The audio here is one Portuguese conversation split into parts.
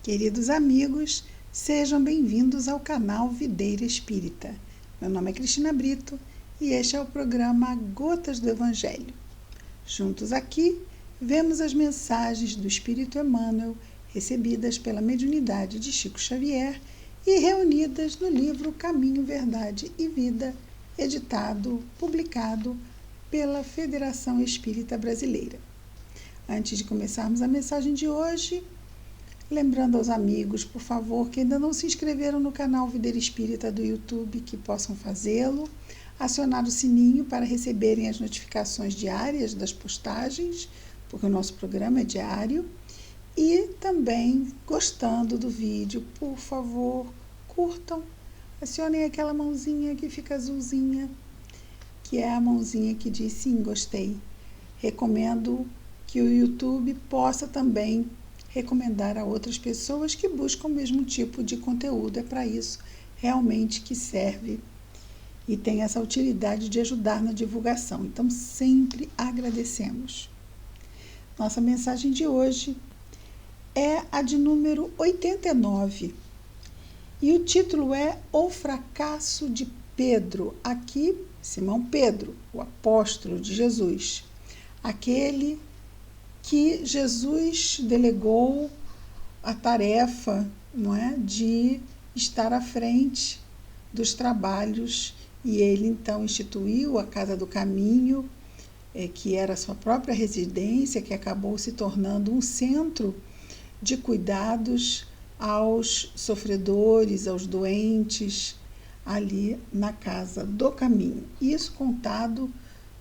Queridos amigos, sejam bem-vindos ao canal Videira Espírita. Meu nome é Cristina Brito e este é o programa Gotas do Evangelho. Juntos aqui, vemos as mensagens do Espírito Emmanuel recebidas pela mediunidade de Chico Xavier e reunidas no livro Caminho, Verdade e Vida, publicado pela Federação Espírita Brasileira. Antes de começarmos a mensagem de hoje, lembrando aos amigos, por favor, que ainda não se inscreveram no canal Videira Espírita do YouTube, que possam fazê-lo, acionar o sininho para receberem as notificações diárias das postagens, porque o nosso programa é diário, e também, gostando do vídeo, por favor, curtam, acionem aquela mãozinha que fica azulzinha, que é a mãozinha que diz sim, gostei. Recomendo que o YouTube possa também recomendar a outras pessoas que buscam o mesmo tipo de conteúdo. É para isso realmente que serve e tem essa utilidade de ajudar na divulgação. Então, sempre agradecemos. Nossa mensagem de hoje é a de número 89. E o título é O Fracasso de Pedro. Aqui, Simão Pedro, o apóstolo de Jesus. Aquele que Jesus delegou a tarefa, não é, de estar à frente dos trabalhos, e ele então instituiu a Casa do Caminho, que era a sua própria residência, que acabou se tornando um centro de cuidados aos sofredores, aos doentes, ali na Casa do Caminho. Isso contado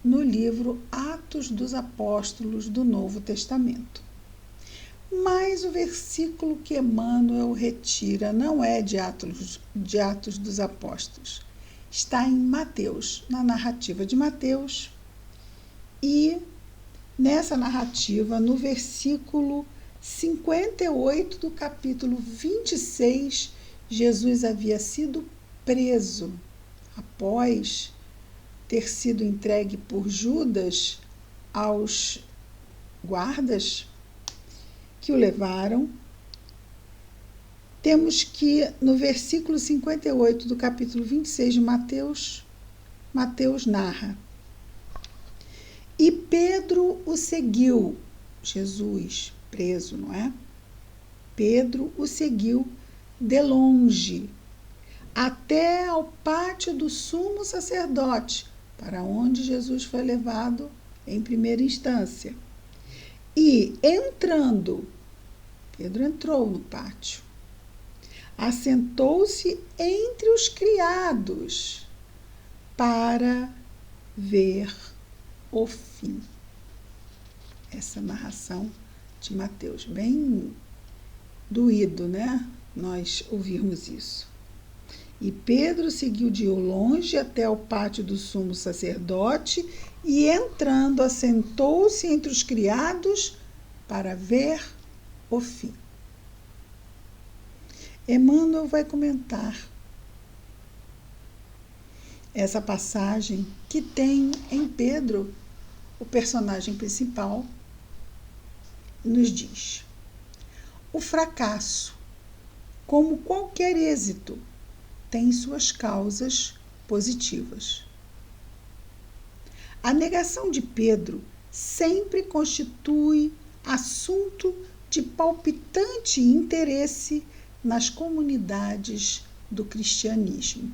no livro Atos dos Apóstolos do Novo Testamento. Mas o versículo que Emmanuel retira não é de Atos dos Apóstolos. Está em Mateus, na narrativa de Mateus. E nessa narrativa, no versículo 58 do capítulo 26, Jesus havia sido preso após ter sido entregue por Judas aos guardas que o levaram. Temos que no versículo 58 do capítulo 26 de Mateus, Mateus narra: E Pedro o seguiu, Jesus preso, não é? Pedro o seguiu de longe, até ao pátio do sumo sacerdote, para onde Jesus foi levado em primeira instância. E entrando, Pedro entrou no pátio, assentou-se entre os criados para ver o fim. Essa narração de Mateus, bem doído, né? Nós ouvirmos isso. E Pedro seguiu de longe até o pátio do sumo sacerdote e, entrando, assentou-se entre os criados para ver o fim. Emmanuel vai comentar essa passagem que tem em Pedro o personagem principal. Nos diz: o fracasso, como qualquer êxito, tem suas causas positivas. A negação de Pedro sempre constitui assunto de palpitante interesse nas comunidades do cristianismo.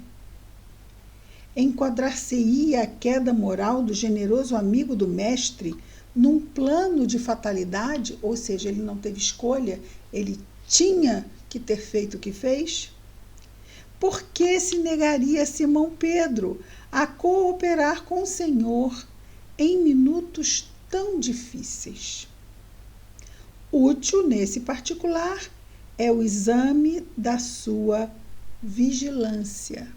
Enquadrar-se-ia a queda moral do generoso amigo do mestre num plano de fatalidade, ou seja, ele não teve escolha, ele tinha que ter feito o que fez? Por que se negaria Simão Pedro a cooperar com o Senhor em minutos tão difíceis? Útil nesse particular é o exame da sua vigilância.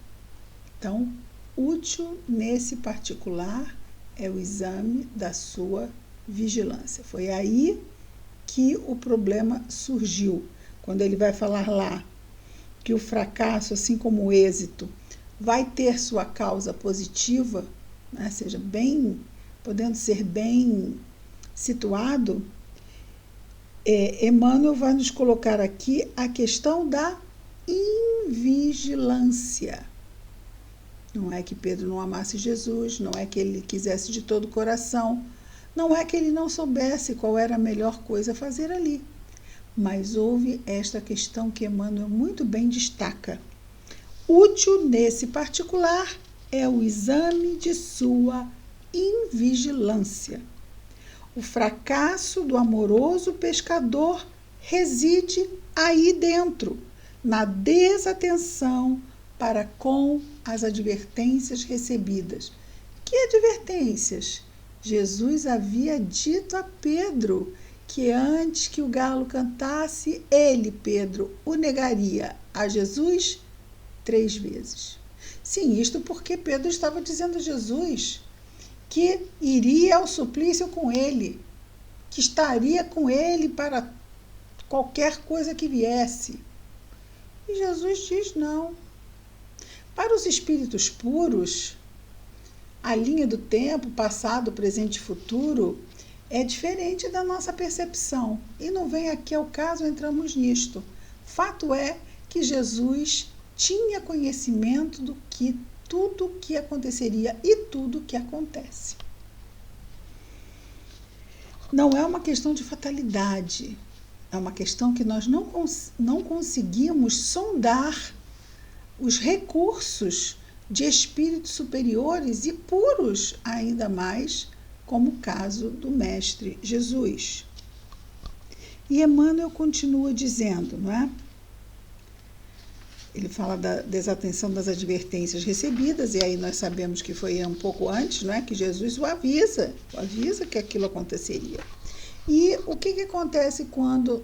Então, útil nesse particular é o exame da sua vigilância. Foi aí que o problema surgiu, quando ele vai falar lá que o fracasso, assim como o êxito, vai ter sua causa positiva, né, seja bem, podendo ser bem situado. Emmanuel vai nos colocar aqui a questão da invigilância. Não é que Pedro não amasse Jesus, não é que ele quisesse de todo o coração, não é que ele não soubesse qual era a melhor coisa a fazer ali. Mas houve esta questão que Emmanuel muito bem destaca. Útil nesse particular é o exame de sua invigilância. O fracasso do amoroso pescador reside aí dentro, na desatenção para com as advertências recebidas. Que advertências? Jesus havia dito a Pedro que antes que o galo cantasse, ele, Pedro, o negaria a Jesus 3 vezes. Sim, isto porque Pedro estava dizendo a Jesus que iria ao suplício com ele, que estaria com ele para qualquer coisa que viesse. E Jesus diz não. Para os espíritos puros, a linha do tempo, passado, presente e futuro, é diferente da nossa percepção. E não vem aqui ao caso entramos nisto. Fato é que Jesus tinha conhecimento do que tudo o que aconteceria e tudo o que acontece. Não é uma questão de fatalidade, é uma questão que nós não conseguimos sondar os recursos de espíritos superiores e puros ainda mais, como o caso do Mestre Jesus. E Emmanuel continua dizendo, não é? Ele fala da desatenção das advertências recebidas, e aí nós sabemos que foi um pouco antes, não é? Que Jesus o avisa que aquilo aconteceria. E o que acontece quando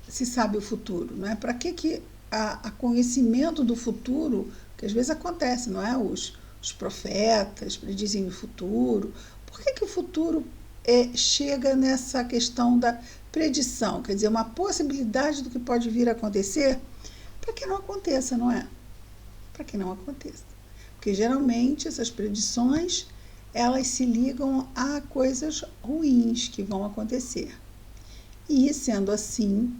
se sabe o futuro, não é? Para que a conhecimento do futuro, que às vezes acontece, não é? Os profetas predizem o futuro. Por que o futuro chega nessa questão da predição? Quer dizer, uma possibilidade do que pode vir a acontecer, para que não aconteça, não é? Para que não aconteça. Porque geralmente essas predições, elas se ligam a coisas ruins que vão acontecer. E, sendo assim,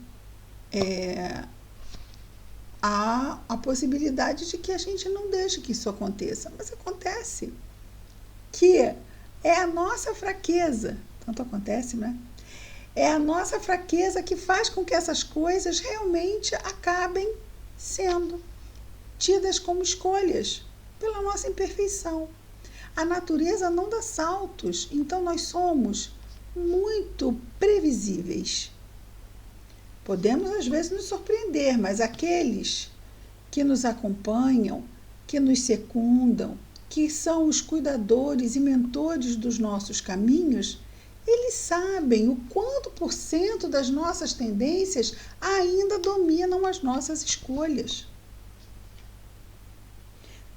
há a possibilidade de que a gente não deixe que isso aconteça. Mas acontece. Que é a nossa fraqueza. Tanto acontece, né? É a nossa fraqueza que faz com que essas coisas realmente acabem sendo tidas como escolhas pela nossa imperfeição. A natureza não dá saltos, então nós somos muito previsíveis. Podemos, às vezes, nos surpreender, mas aqueles que nos acompanham, que nos secundam, que são os cuidadores e mentores dos nossos caminhos, eles sabem o quanto por cento das nossas tendências ainda dominam as nossas escolhas.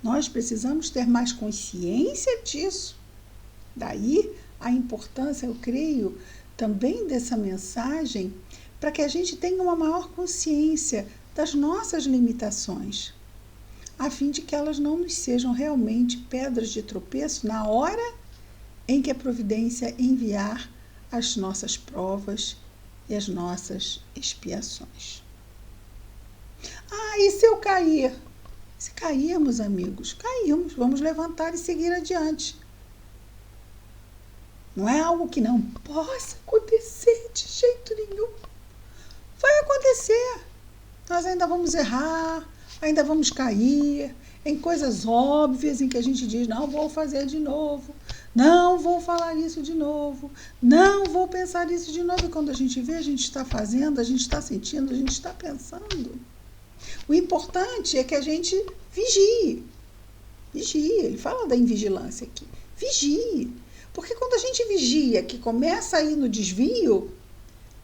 Nós precisamos ter mais consciência disso. Daí a importância, eu creio, também dessa mensagem, para que a gente tenha uma maior consciência das nossas limitações, a fim de que elas não nos sejam realmente pedras de tropeço na hora em que a providência enviar as nossas provas e as nossas expiações. E se eu cair? Se cairmos, amigos, caímos, vamos levantar e seguir adiante. Não é algo que não possa acontecer de jeito nenhum. Vai acontecer. Nós ainda vamos errar, ainda vamos cair em coisas óbvias em que a gente diz, não vou fazer de novo, não vou falar isso de novo, não vou pensar isso de novo. E quando a gente vê, a gente está fazendo, a gente está sentindo, a gente está pensando. O importante é que a gente vigie. Vigie, ele fala da invigilância aqui. Vigie. Porque quando a gente vigia, que começa a ir no desvio,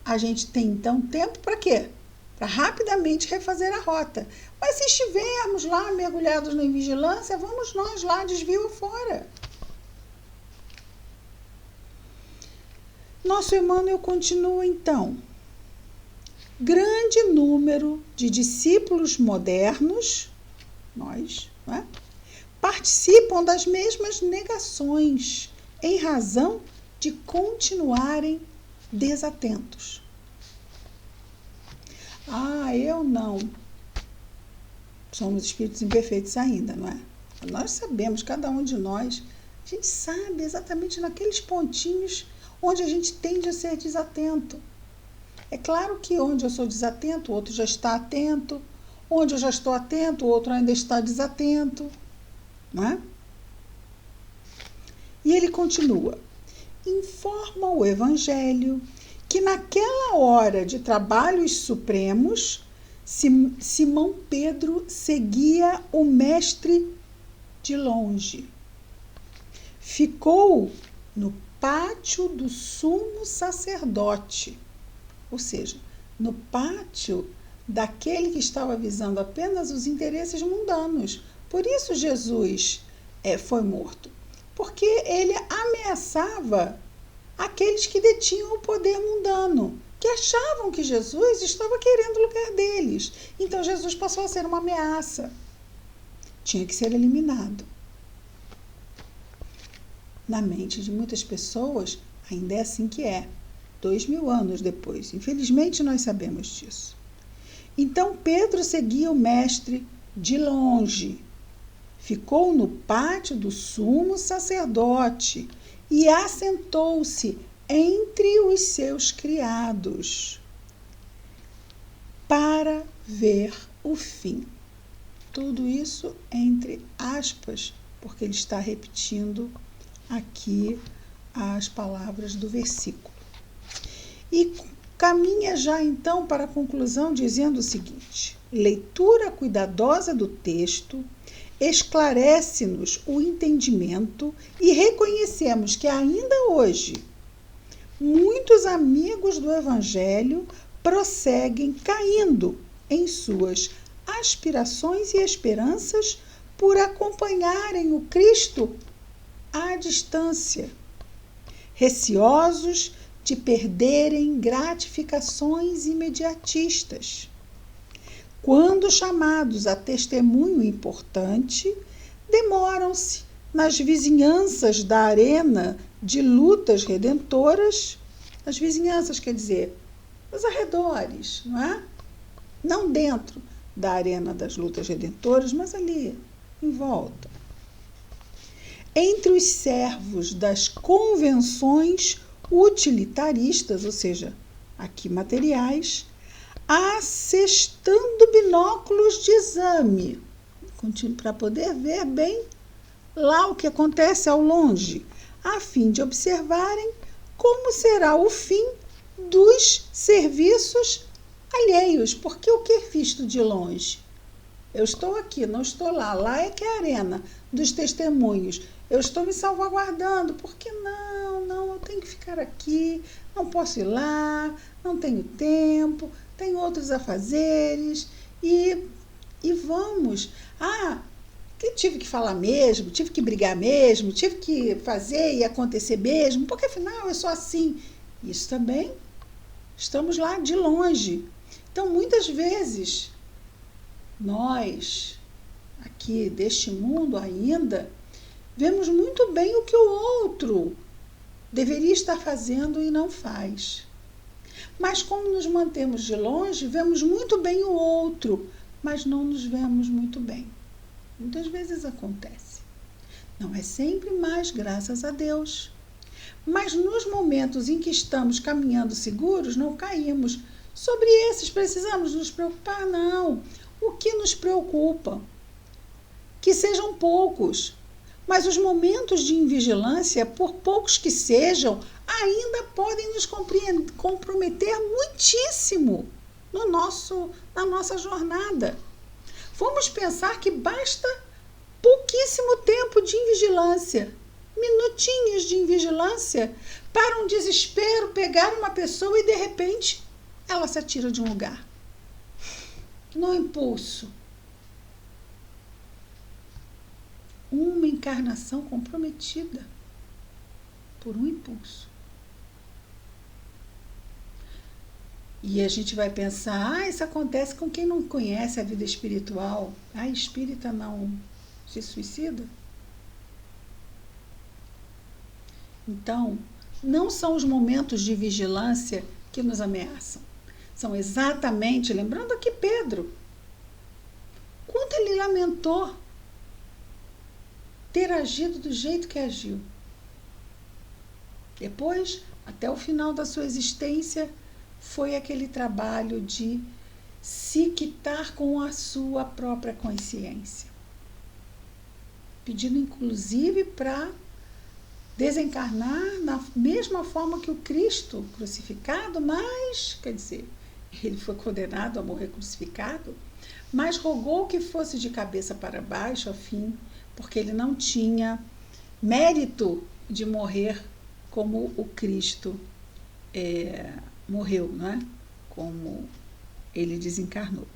a gente tem então tempo para quê? Para rapidamente refazer a rota. Mas se estivermos lá mergulhados na invigilância, vamos nós lá, desvio fora. Nosso Emmanuel continua então. Grande número de discípulos modernos, nós, não é? Participam das mesmas negações, em razão de continuarem desatentos. Ah, eu não. Somos espíritos imperfeitos ainda, não é? Nós sabemos, cada um de nós, a gente sabe exatamente naqueles pontinhos onde a gente tende a ser desatento. É claro que onde eu sou desatento, o outro já está atento. Onde eu já estou atento, o outro ainda está desatento. Não é? E ele continua. Informa o Evangelho que naquela hora de trabalhos supremos, Simão Pedro seguia o mestre de longe. Ficou no pátio do sumo sacerdote, ou seja, no pátio daquele que estava visando apenas os interesses mundanos. Por isso Jesus foi morto, porque ele ameaçava aqueles que detinham o poder mundano, que achavam que Jesus estava querendo o lugar deles. Então Jesus passou a ser uma ameaça. Tinha que ser eliminado. Na mente de muitas pessoas, ainda é assim que é. 2000 anos depois. Infelizmente, nós sabemos disso. Então, Pedro seguia o mestre de longe. Ficou no pátio do sumo sacerdote e assentou-se entre os seus criados para ver o fim. Tudo isso entre aspas, porque ele está repetindo aqui as palavras do versículo. E caminha já então para a conclusão dizendo o seguinte: leitura cuidadosa do texto esclarece-nos o entendimento e reconhecemos que ainda hoje muitos amigos do Evangelho prosseguem caindo em suas aspirações e esperanças por acompanharem o Cristo à distância, receosos de perderem gratificações imediatistas. Quando chamados a testemunho importante, demoram-se nas vizinhanças da arena de lutas redentoras, as vizinhanças quer dizer, os arredores, não é? Não dentro da arena das lutas redentoras, mas ali, em volta. Entre os servos das convenções utilitaristas, ou seja, aqui materiais, assestando binóculos de exame, para poder ver bem lá o que acontece ao longe, a fim de observarem como será o fim dos serviços alheios, porque o que é visto de longe? Eu estou aqui, não estou lá. Lá é que é a arena dos testemunhos. Eu estou me salvaguardando, porque não, eu tenho que ficar aqui, não posso ir lá, não tenho tempo, tenho outros afazeres e vamos. Que tive que falar mesmo, tive que brigar mesmo, tive que fazer e acontecer mesmo, porque afinal eu sou assim. Isso também, estamos lá de longe. Então, muitas vezes, nós, aqui deste mundo ainda, vemos muito bem o que o outro deveria estar fazendo e não faz. Mas como nos mantemos de longe, vemos muito bem o outro, mas não nos vemos muito bem. Muitas vezes acontece. Não é sempre, mas graças a Deus. Mas nos momentos em que estamos caminhando seguros, não caímos. Sobre esses precisamos nos preocupar? Não. O que nos preocupa? Que sejam poucos. Mas os momentos de invigilância, por poucos que sejam, ainda podem nos comprometer muitíssimo na nossa jornada. Vamos pensar que basta pouquíssimo tempo de invigilância, minutinhos de invigilância, para um desespero pegar uma pessoa e, de repente, ela se atira de um lugar. No impulso. Uma encarnação comprometida por um impulso. E a gente vai pensar, isso acontece com quem não conhece a vida espiritual. Espírita não se suicida? Então, não são os momentos de vigilância que nos ameaçam. são exatamente, lembrando aqui Pedro, quanto ele lamentou ter agido do jeito que agiu. Depois, até o final da sua existência, foi aquele trabalho de se quitar com a sua própria consciência, pedindo inclusive para desencarnar na mesma forma que o Cristo crucificado, mas, quer dizer, ele foi condenado a morrer crucificado, mas rogou que fosse de cabeça para baixo, a fim, porque ele não tinha mérito de morrer como o Cristo morreu, não é? Como ele desencarnou.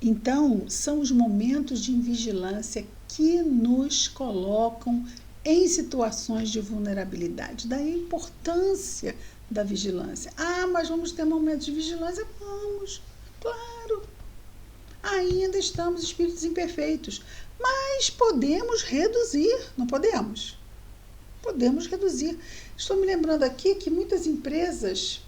Então, são os momentos de invigilância que nos colocam em situações de vulnerabilidade. Daí a importância da vigilância. Mas vamos ter momentos de vigilância? Vamos, claro. Ainda estamos espíritos imperfeitos, mas podemos reduzir, não podemos? Podemos reduzir. Estou me lembrando aqui que muitas empresas,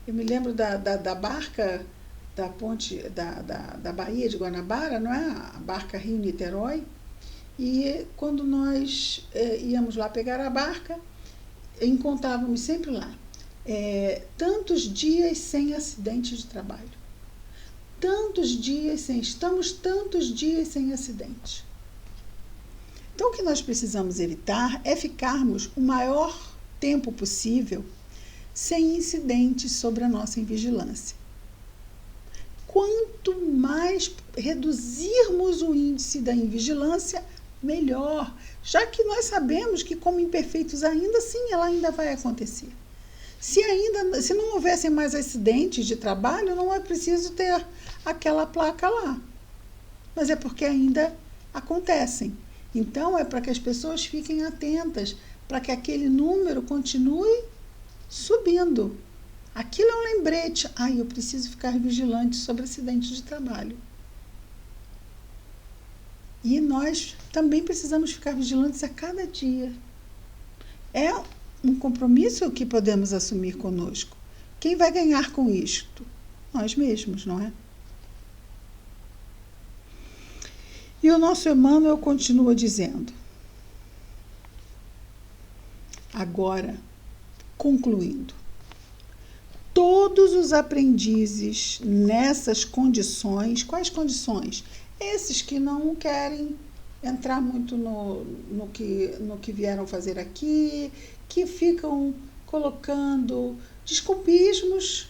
eu me lembro da barca da ponte da Baía de Guanabara, não é? A barca Rio-Niterói, e quando nós íamos lá pegar a barca, encontrávamos sempre lá tantos dias sem acidente de trabalho. Estamos tantos dias sem acidente. Então, o que nós precisamos evitar é ficarmos o maior tempo possível sem incidentes sobre a nossa invigilância. Quanto mais reduzirmos o índice da invigilância, melhor, já que nós sabemos que, como imperfeitos ainda, sim, ela ainda vai acontecer. Se não houvessem mais acidentes de trabalho, não é preciso ter aquela placa lá. Mas é porque ainda acontecem. Então, é para que as pessoas fiquem atentas, para que aquele número continue subindo. Aquilo é um lembrete. Eu preciso ficar vigilante sobre acidentes de trabalho. E nós também precisamos ficar vigilantes a cada dia. É um compromisso que podemos assumir conosco. Quem vai ganhar com isto? Nós mesmos, não é? E o nosso Emmanuel continua dizendo, agora, concluindo, todos os aprendizes nessas condições, quais condições? Esses que não querem entrar muito no que vieram fazer aqui, que ficam colocando desculpismos,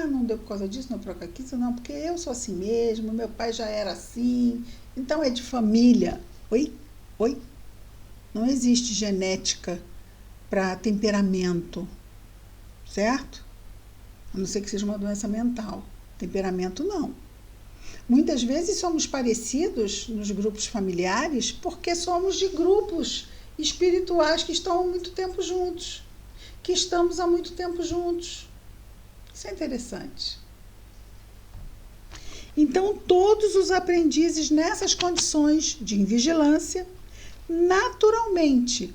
não deu por causa disso, não por causa disso, não, porque eu sou assim mesmo, meu pai já era assim, então é de família. Oi? Não existe genética para temperamento, certo? A não ser que seja uma doença mental. Temperamento, não. Muitas vezes somos parecidos nos grupos familiares porque somos de grupos espirituais que estão há muito tempo juntos, que estamos há muito tempo juntos. Isso é interessante. Então, todos os aprendizes nessas condições de invigilância, naturalmente,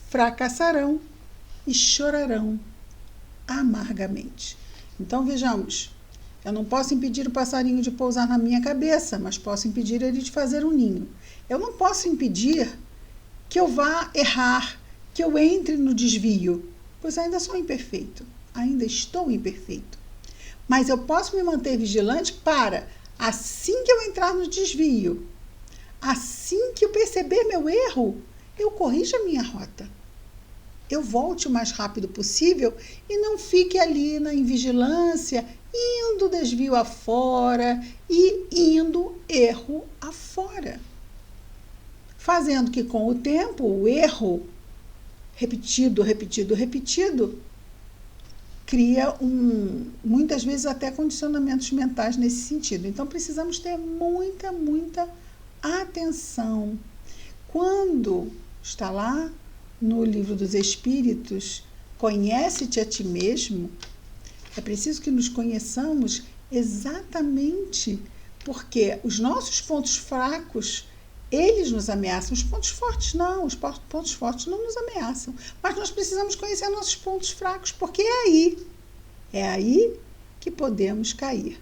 fracassarão e chorarão amargamente. Então, vejamos, eu não posso impedir o passarinho de pousar na minha cabeça, mas posso impedir ele de fazer um ninho. Eu não posso impedir que eu vá errar, que eu entre no desvio, pois ainda sou imperfeito, ainda estou imperfeito. Mas eu posso me manter vigilante para, assim que eu entrar no desvio, assim que eu perceber meu erro, eu corrija a minha rota. Eu volte o mais rápido possível e não fique ali na invigilância, indo desvio afora e indo erro afora. Fazendo que, com o tempo, o erro repetido, cria muitas vezes até condicionamentos mentais nesse sentido. Então, precisamos ter muita atenção. Quando está lá no Livro dos Espíritos, conhece-te a ti mesmo, é preciso que nos conheçamos exatamente porque os nossos pontos fracos, eles nos ameaçam. Os pontos fortes não, os pontos fortes não nos ameaçam. Mas nós precisamos conhecer nossos pontos fracos, porque é aí que podemos cair.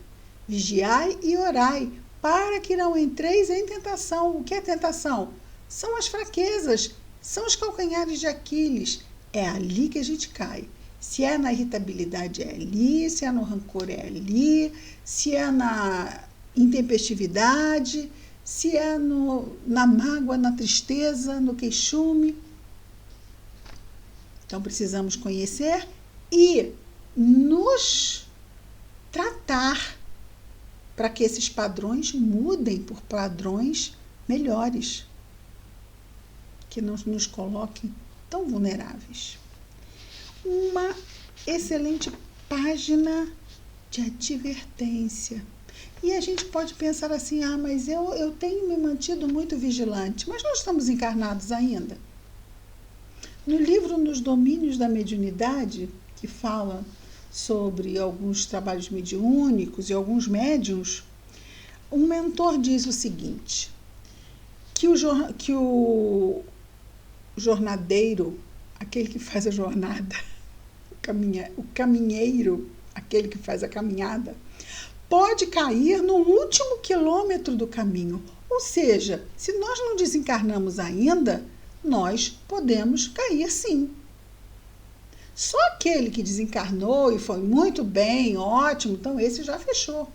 Vigiai e orai, para que não entreis em tentação. O que é tentação? São as fraquezas, são os calcanhares de Aquiles. É ali que a gente cai. Se é na irritabilidade, é ali. Se é no rancor, é ali. Se é na intempestividade, se é na mágoa, na tristeza, no queixume. Então, precisamos conhecer e nos tratar para que esses padrões mudem por padrões melhores, que não nos coloquem tão vulneráveis. Uma excelente página de advertência. E a gente pode pensar assim, mas eu tenho me mantido muito vigilante, mas nós estamos encarnados ainda. No livro Nos Domínios da Mediunidade, que fala sobre alguns trabalhos mediúnicos e alguns médiuns, um mentor diz o seguinte, que o jornadeiro, aquele que faz a jornada, o caminheiro, aquele que faz a caminhada, pode cair no último quilômetro do caminho. Ou seja, se nós não desencarnamos ainda, nós podemos cair sim. Só aquele que desencarnou e foi muito bem, ótimo, então esse já fechou.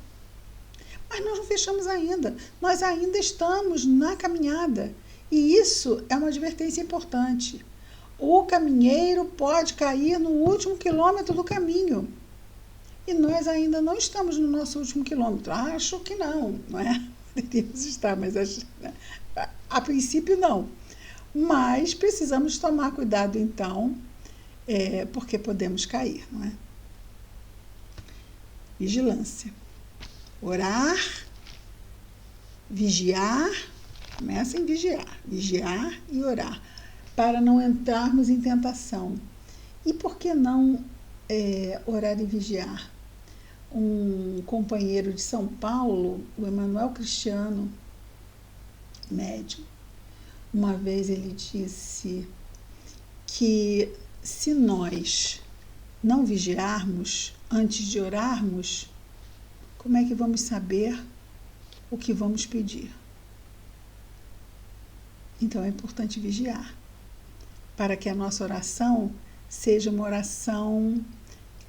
Mas nós não fechamos ainda. Nós ainda estamos na caminhada. E isso é uma advertência importante. O caminheiro pode cair no último quilômetro do caminho. E nós ainda não estamos no nosso último quilômetro. Acho que não é? Poderíamos estar, mas a princípio não. Mas precisamos tomar cuidado, então, porque podemos cair, não é? Vigilância. Orar, vigiar, começa em vigiar e orar, para não entrarmos em tentação. E por que não orar e vigiar? Um companheiro de São Paulo, o Emanuel Cristiano, médium, uma vez ele disse que se nós não vigiarmos antes de orarmos, como é que vamos saber o que vamos pedir? Então é importante vigiar, para que a nossa oração seja uma oração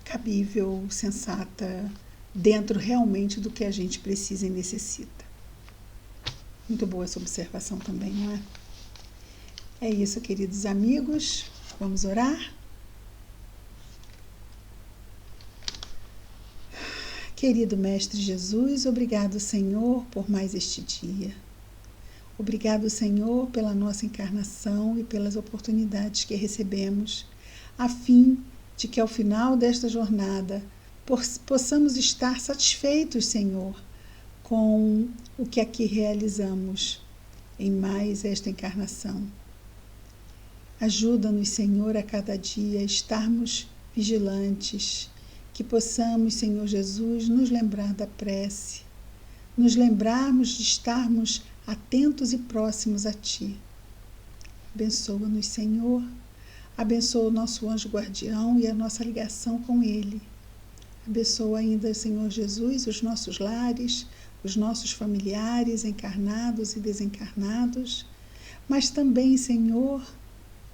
cabível, sensata, dentro realmente do que a gente precisa e necessita. Muito boa essa observação também, não é? É isso, queridos amigos. Vamos orar? Querido Mestre Jesus, obrigado, Senhor, por mais este dia. Obrigado, Senhor, pela nossa encarnação e pelas oportunidades que recebemos, a fim de que ao final desta jornada possamos estar satisfeitos, Senhor, com o que aqui realizamos em mais esta encarnação. Ajuda-nos, Senhor, a cada dia estarmos vigilantes, que possamos, Senhor Jesus, nos lembrar da prece, nos lembrarmos de estarmos atentos e próximos a Ti. Abençoa-nos, Senhor, abençoa o nosso anjo guardião e a nossa ligação com Ele. Abençoa ainda, Senhor Jesus, os nossos lares, os nossos familiares encarnados e desencarnados, mas também, Senhor,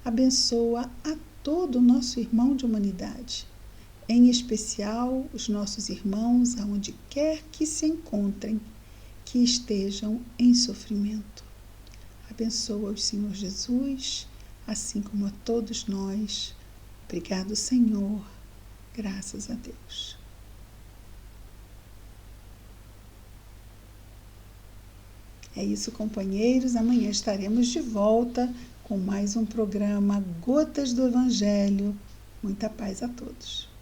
abençoa a todo o nosso irmão de humanidade, em especial os nossos irmãos, aonde quer que se encontrem, que estejam em sofrimento. Abençoa-os, Senhor Jesus, assim como a todos nós. Obrigado, Senhor. Graças a Deus. É isso, companheiros. Amanhã estaremos de volta com mais um programa Gotas do Evangelho. Muita paz a todos.